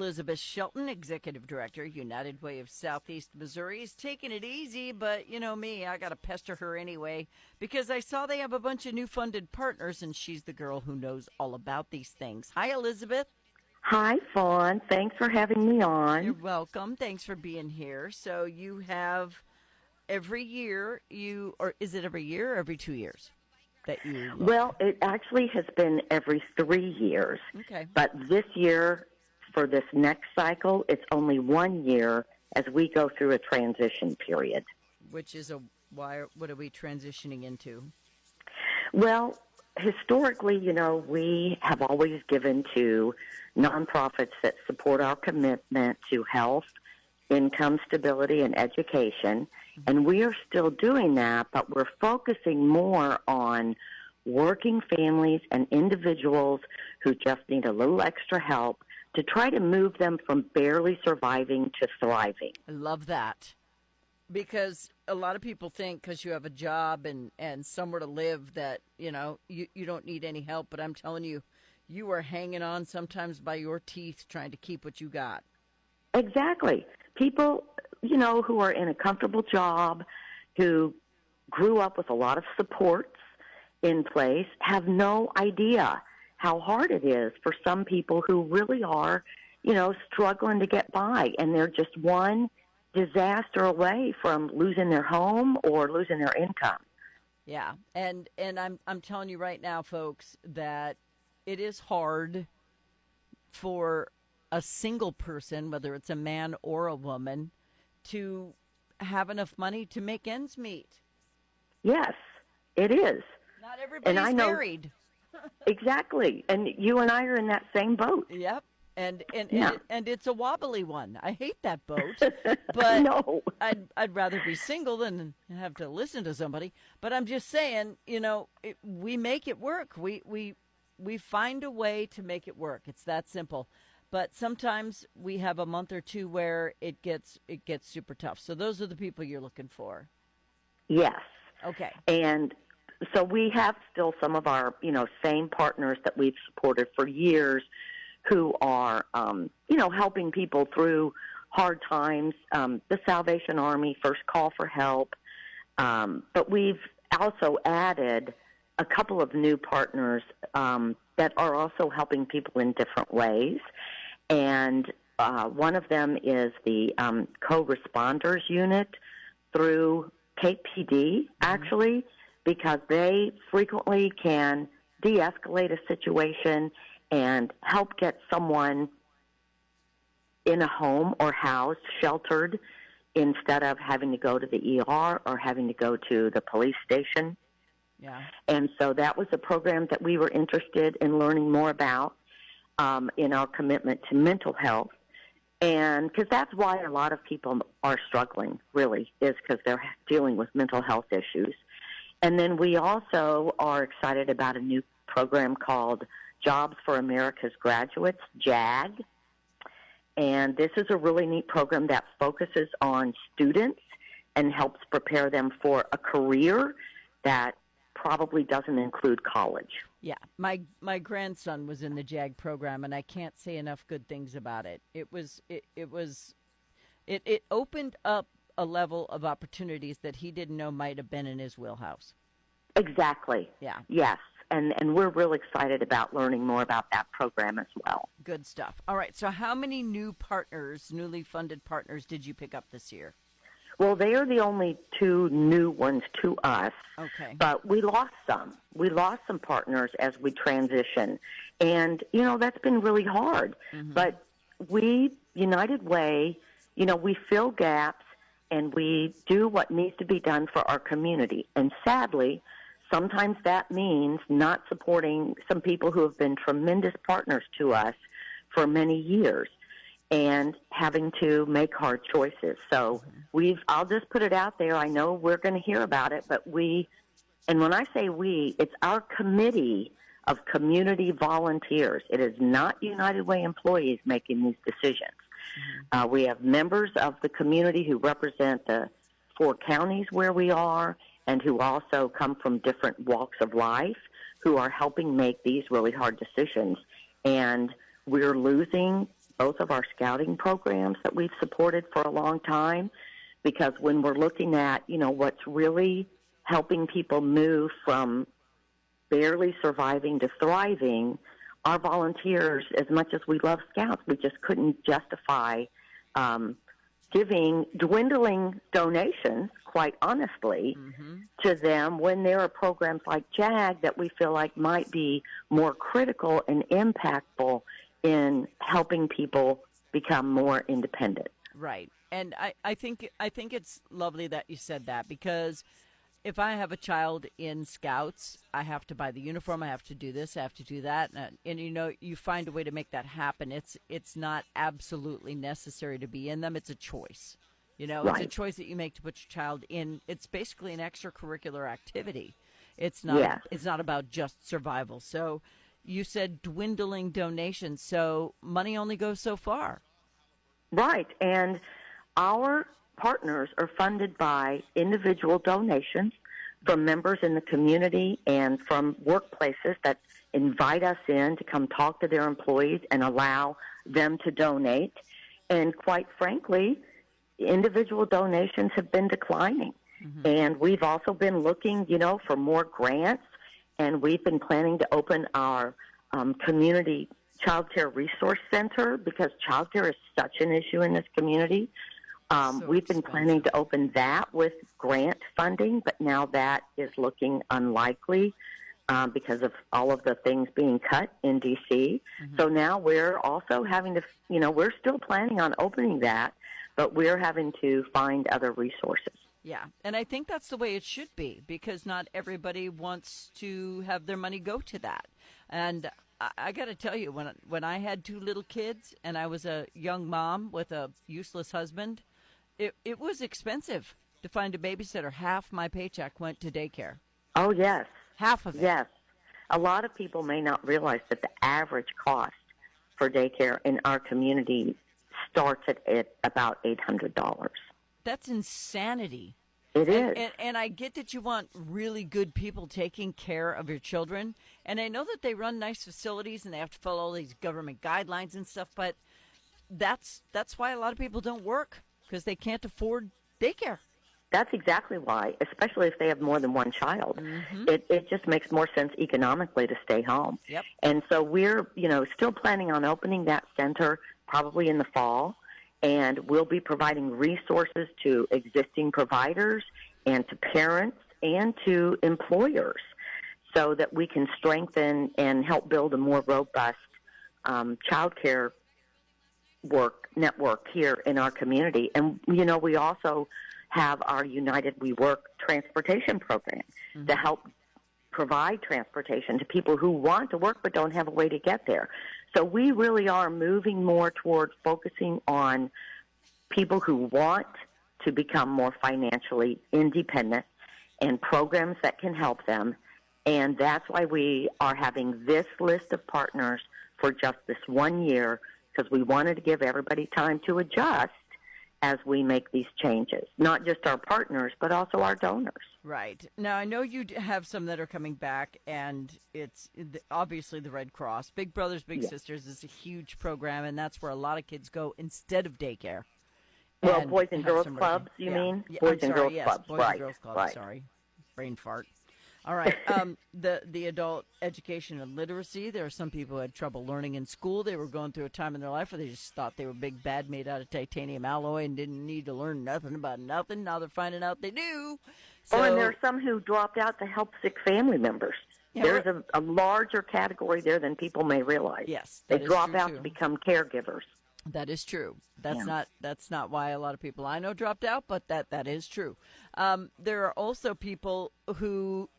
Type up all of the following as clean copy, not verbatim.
Elizabeth Shelton, Executive Director, United Way of Southeast Missouri, is taking it easy, but you know me, I got to pester her anyway because I saw they have a bunch of new funded partners, and she's the girl who knows all about these things. Hi, Elizabeth. Hi, Fawn. Thanks for having me You're on. welcome. Thanks for being here. So you have every year, or is it every year or every 2 years that you look? Well, it actually has been every 3 years, Okay. but this year, for this next cycle, it's only 1 year as we go through a transition period. Which is a why? What are we transitioning into? Well, historically, we have always given to nonprofits that support our commitment to health, income stability, and education. And we are still doing that, but we're focusing more on working families and individuals who just need a little extra help to try to move them from barely surviving to thriving. I love that. Because a lot of people think because you have a job and somewhere to live that, you don't need any help. But I'm telling you, you are hanging on sometimes by your teeth trying to keep what you got. Exactly. People, who are in a comfortable job, who grew up with a lot of supports in place, have no idea how hard it is for some people who really are, struggling to get by. And they're just one disaster away from losing their home or losing their income. Yeah. And I'm telling you right now, folks, that it is hard for a single person, whether it's a man or a woman, to have enough money to make ends meet. Yes, it is. Not And I everybody's know married. exactly. And you and I are in that same boat. Yep. And and, Yeah. and and it's a wobbly one. I hate that boat, but No. I'd rather be single than have to listen to somebody. But I'm just saying, we make it work. We find a way to make it work. It's that simple. But sometimes we have a month or two where it gets super tough. So those are the people you're looking for. Yes. Okay. And so we have still some of our, same partners that we've supported for years who are, helping people through hard times. The Salvation Army, First Call for Help. But we've also added a couple of new partners that are also helping people in different ways. And one of them is the co-responders unit through KPD, actually, because they frequently can de-escalate a situation and help get someone in a home or housed, sheltered, instead of having to go to the ER or having to go to the police station. Yeah. And so that was a program that we were interested in learning more about in our commitment to mental health. And because that's why a lot of people are struggling, really, is because they're dealing with mental health issues. And then we also are excited about a new program called Jobs for America's Graduates, JAG. And this is a really neat program that focuses on students and helps prepare them for a career that probably doesn't include college. Yeah, my grandson was in the JAG program, and I can't say enough good things about it. It opened up a level of opportunities that he didn't know might have been in his wheelhouse. Exactly. Yeah, Yes. And we're real excited about learning more about that program as well. good stuff. All right, so how many new partners, newly funded partners, did you pick up this year? Well, they are the only two new ones to us, Okay. but we lost some. We lost some partners as we transition. And, that's been really hard. But we, United Way, we fill gaps and we do what needs to be done for our community. And sadly, sometimes that means not supporting some people who have been tremendous partners to us for many years and having to make hard choices. So I'll just put it out there. I know we're going to hear about it, but and when I say we, it's our committee of community volunteers. It is not United Way employees making these decisions. We have members of the community who represent the 4 counties where we are and who also come from different walks of life who are helping make these really hard decisions. And we're losing both of our scouting programs that we've supported for a long time, because when we're looking at, what's really helping people move from barely surviving to thriving, our volunteers, as much as we love scouts, we just couldn't justify giving dwindling donations, quite honestly, to them when there are programs like JAG that we feel like might be more critical and impactful in helping people become more independent. Right. And I think it's lovely that you said that, because if I have a child in Scouts, I have to buy the uniform, I have to do this, I have to do that, and you find a way to make that happen. It's not absolutely necessary to be in them. It's a choice. Right. It's a choice that you make to put your child in. It's basically an extracurricular activity. It's not. Yes. It's not about just survival. So you said dwindling donations. So money only goes so far. Right. And our partners are funded by individual donations from members in the community and from workplaces that invite us in to come talk to their employees and allow them to donate. And quite frankly, individual donations have been declining. And we've also been looking, for more grants, and we've been planning to open our community child care resource center, because child care is such an issue in this community. We've been planning to open that with grant funding, but now that is looking unlikely because of all of the things being cut in D.C. So now we're also having to, we're still planning on opening that, but we're having to find other resources. Yeah, and I think that's the way it should be, because not everybody wants to have their money go to that. And I got to tell you, when I had 2 little kids and I was a young mom with a useless husband, it was expensive to find a babysitter. Half my paycheck went to daycare. Oh, yes. Half of it. Yes. A lot of people may not realize that the average cost for daycare in our community starts at about $800. That's insanity. It is. And I get that you want really good people taking care of your children. And I know that they run nice facilities and they have to follow all these government guidelines and stuff. But that's why a lot of people don't work, because they can't afford daycare. That's exactly why, especially if they have more than one child. It just makes more sense economically to stay home. Yep. And so we're, still planning on opening that center probably in the fall. And we'll be providing resources to existing providers and to parents and to employers so that we can strengthen and help build a more robust child care network here in our community. And, we also have our United We Work transportation program to help provide transportation to people who want to work but don't have a way to get there. So we really are moving more toward focusing on people who want to become more financially independent and programs that can help them. And that's why we are having this list of partners for just this 1 year, because we wanted to give everybody time to adjust as we make these changes, not just our partners, but also our donors. Right. Now, I know you have some that are coming back, and it's obviously the Red Cross. Big Brothers Big Sisters is a huge program, and that's where a lot of kids go instead of daycare. Well, Boys and Girls Clubs, you mean? Boys and Girls Clubs, Boys right. and Girls Clubs, right. sorry. Brain fart. All right. The adult education and literacy. There are some people who had trouble learning in school. They were going through a time in their life where they just thought they were big bad made out of titanium alloy and didn't need to learn nothing about nothing. Now they're finding out they do. So, and there are some who dropped out to help sick family members. Yeah, There's a larger category there than people may realize. Yes, they that is drop true, out too. to become caregivers. That is true. That's not why a lot of people I know dropped out, but that is true. There are also people who,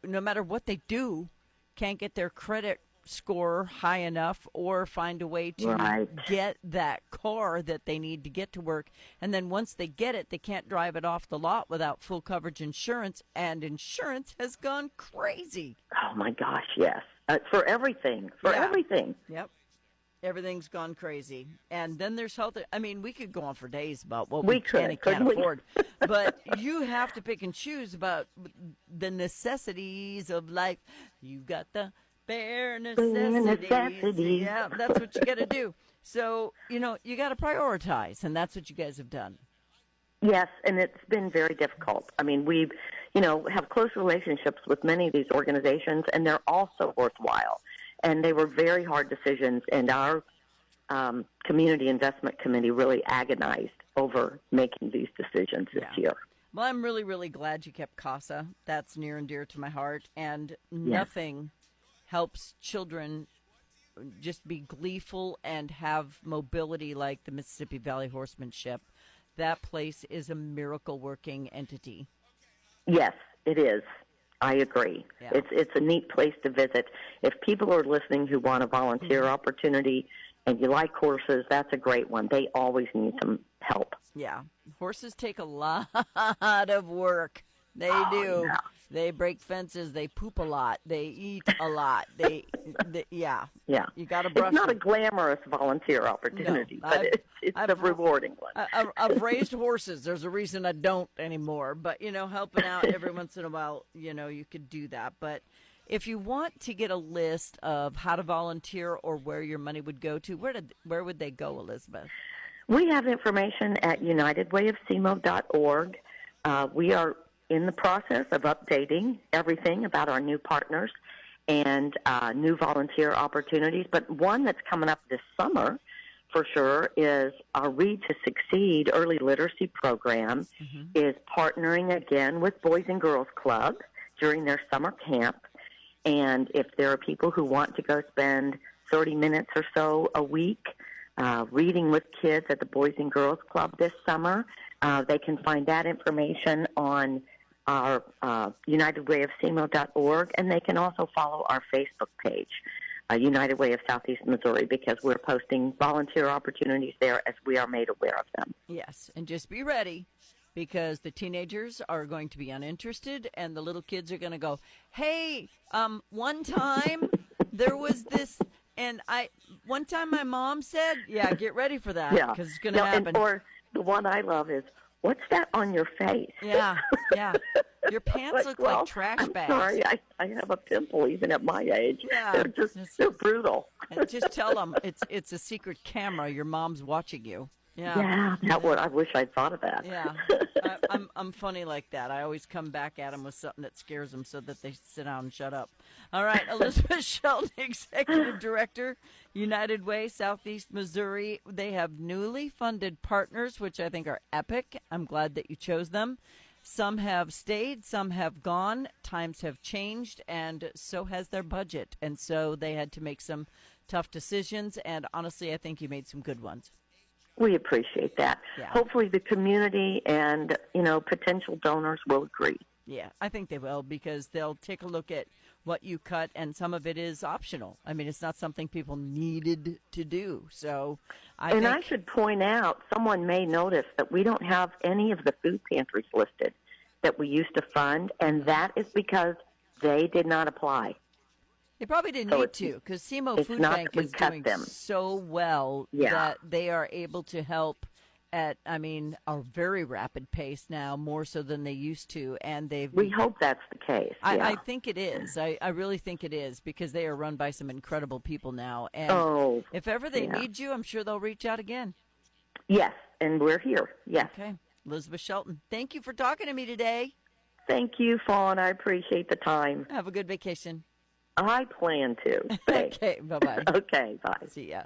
no matter what they do, can't get their credit score high enough or find a way to get that car that they need to get to work. And then once they get it, they can't drive it off the lot without full coverage insurance, and insurance has gone crazy. Oh, my gosh, yes. For everything. Everything. Yep. Everything's gone crazy. And then there's health. I mean, we could go on for days about what we can and can't afford. But you have to pick and choose about the necessities of life. You've got the bare necessities. Yeah, that's what you got to do. So, you got to prioritize, and that's what you guys have done. Yes, and it's been very difficult. I mean, we've, have close relationships with many of these organizations, and they're also worthwhile. And they were very hard decisions, and our Community Investment Committee really agonized over making these decisions this year. Well, I'm really, really glad you kept CASA. That's near and dear to my heart. And nothing helps children just be gleeful and have mobility like the Mississippi Valley Horsemanship. That place is a miracle working entity. Yes, it is. I agree. Yeah. It's a neat place to visit. If people are listening who want a volunteer opportunity and you like horses, that's a great one. They always need some help. Yeah. Horses take a lot of work. They do. Yeah. They break fences. They poop a lot. They eat a lot. Yeah. Yeah. You got to brush It's not them. a glamorous volunteer opportunity, No, but it's a rewarding one. I've raised horses. There's a reason I don't anymore. But, helping out every once in a while, you could do that. But if you want to get a list of how to volunteer or where your money would go to, where would they go, Elizabeth? We have information at unitedwayofsemo.org. We are in the process of updating everything about our new partners and new volunteer opportunities. But one that's coming up this summer for sure is our Read to Succeed early literacy program is partnering again with Boys and Girls Club during their summer camp. And if there are people who want to go spend 30 minutes or so a week reading with kids at the Boys and Girls Club this summer, they can find that information on our UnitedWayOfSemo.org, and they can also follow our Facebook page, United Way of Southeast Missouri, because we're posting volunteer opportunities there as we are made aware of them. Yes, and just be ready, because the teenagers are going to be uninterested, and the little kids are going to go, hey, one time there was this, and one time my mom said, yeah, get ready for that, because it's going to happen. Or the one I love is, what's that on your face? Yeah. Your pants look like trash bags. Sorry, I have a pimple even at my age. Yeah. They're brutal. And just tell them it's a secret camera. Your mom's watching you. Yeah, I wish I'd thought of that. Yeah, I'm funny like that. I always come back at them with something that scares them so that they sit down and shut up. All right, Elizabeth Shelton, Executive Director, United Way, Southeast Missouri. They have newly funded partners, which I think are epic. I'm glad that you chose them. Some have stayed, some have gone. Times have changed, and so has their budget. And so they had to make some tough decisions, and honestly, I think you made some good ones. We appreciate that. Yeah. Hopefully the community and, potential donors will agree. Yeah, I think they will, because they'll take a look at what you cut, and some of it is optional. I mean, it's not something people needed to do. So I should point out, someone may notice that we don't have any of the food pantries listed that we used to fund, and that is because they did not apply. They probably didn't need to, because SEMO Food Bank is doing so well that they are able to help at, a very rapid pace now, more so than they used to. And we hope that's the case. I think it is. I really think it is, because they are run by some incredible people now. And if ever they need you, I'm sure they'll reach out again. Yes, and we're here. Yes. Okay. Elizabeth Shelton, thank you for talking to me today. Thank you, Fawn. I appreciate the time. Have a good vacation. I plan to. Okay, bye-bye. Okay, bye. See ya.